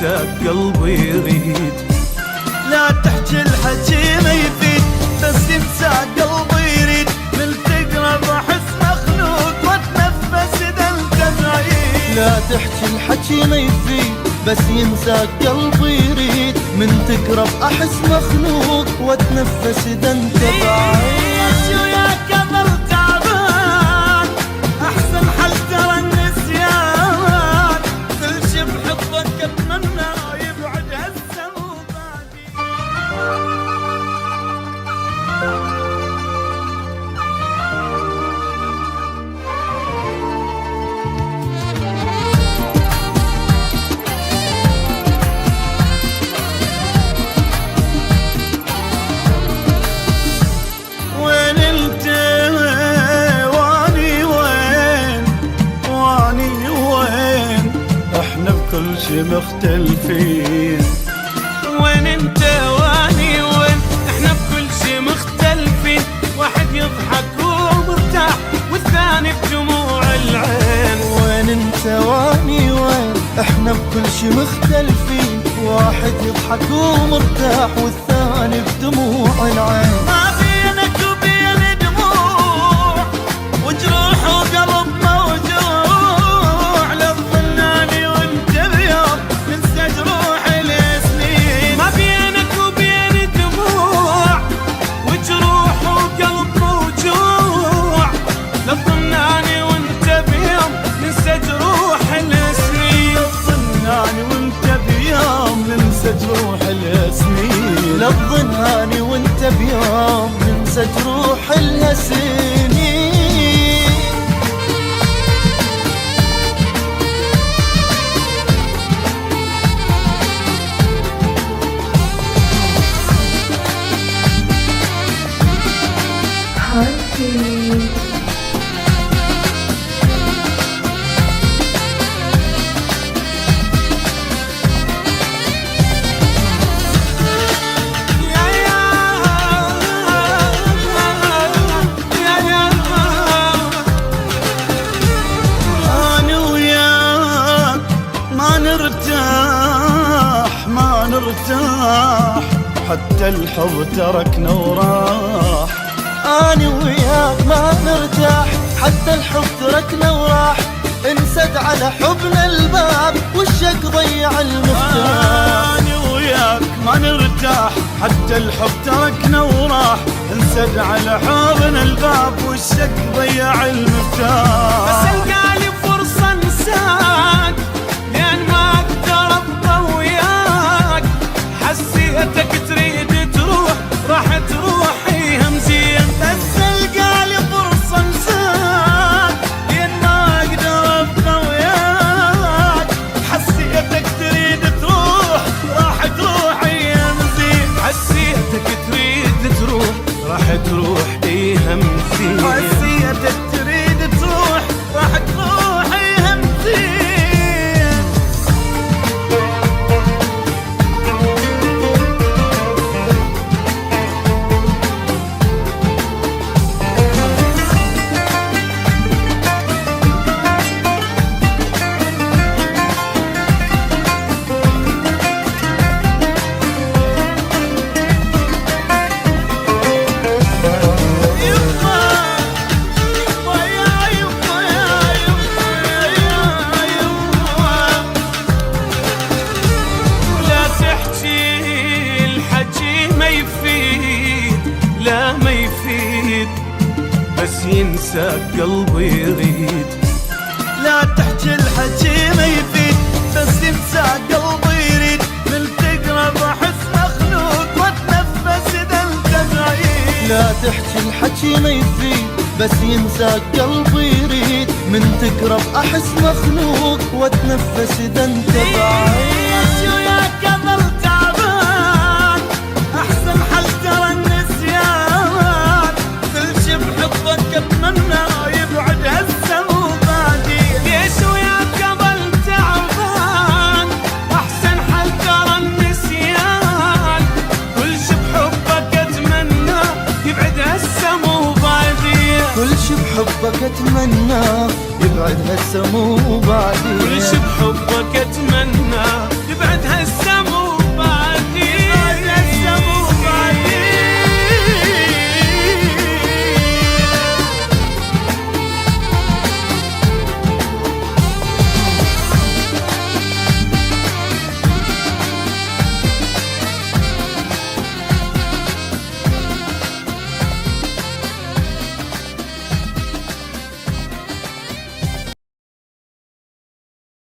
ينساك قلبي يريد. لا تحكي الحكي ما يفيد بس ينساك قلبي يريد. من تقرب احس مخنوق واتنفس اذا انت بعيد. لا تحكي الحكي ما يفيد بس ينساك قلبي يريد. من تقرب احس مخنوق واتنفس اذا انت بعيد. وياك اظل تعبان احسن حل ترى النسيان. كل شي بحبك اتمنى يبعد هالسما وبعدي. وين انت واني وين واني وين احنا بكل شي مختلفين. وين انت واني وين احنا بكل شي مختلفين. واحد يضحك ومرتاح والثاني بدموع العين. وين انت واني وين احنا بكل شي مختلفين. واحد يضحك ومرتاح والثاني بدموع العين. ما بينك وبين دموع وجروح وقلب موجوع. لا تظنني وانت بيوم ننسى جروح السنين. ما بينك وبين دموع وجروح وقلب موجوع. لا تظنني وانت بيوم ننسى جروح السنين. ظناني وانت بيوم ننسى جروح السنين. لا تظناني وانت بيوم ننسى جروح السنين. أنا وياك ما نرتاح حتى الحب تركنا وراح. أنا وياك ما نرتاح حتى الحب تركنا وراح. انسد على حبنا الباب والشك ضيع المفتاح. أنا وياك ما نرتاح حتى الحب تركنا وراح. انسد على حبنا الباب والشك ضيع المفتاح. بس القالي فرصة انساك لين ما اقدر ابقى وياك. حسيتك تريد تروح راح تروح همزين. بس القالي فرصة انساك لين ما اقدر ابقى وياك. حسيتك تريد تروح راح تروح همزين. حسيتك تريد تروح راح تروح همزين. حسيتك تريد تروح راح تروح همزين. لا ما يفيد بس ينساك قلبي يريد. لا تحكي الحكي ما يفيد بس ينساك قلبي يريد. من تقرب احس مخنوق واتنفس اذا انت بعيد. لا تحكي الحكي ما يفيد بس ينساك قلبي يريد. من تقرب احس مخنوق واتنفس اذا انت بعيد. وياك اظل تعبان احسن حل ترى النسيان. كل شي بحبك اتمنى يبعد هالسما وبعدي. ليش وياك اظل تعبان احسن حل ترى النسيان. كل شي بحبك اتمنى يبعد هالسما وبعدي. كل شي بحبك اتمنى يبعد هالسما وبعدي. كل شي بحبك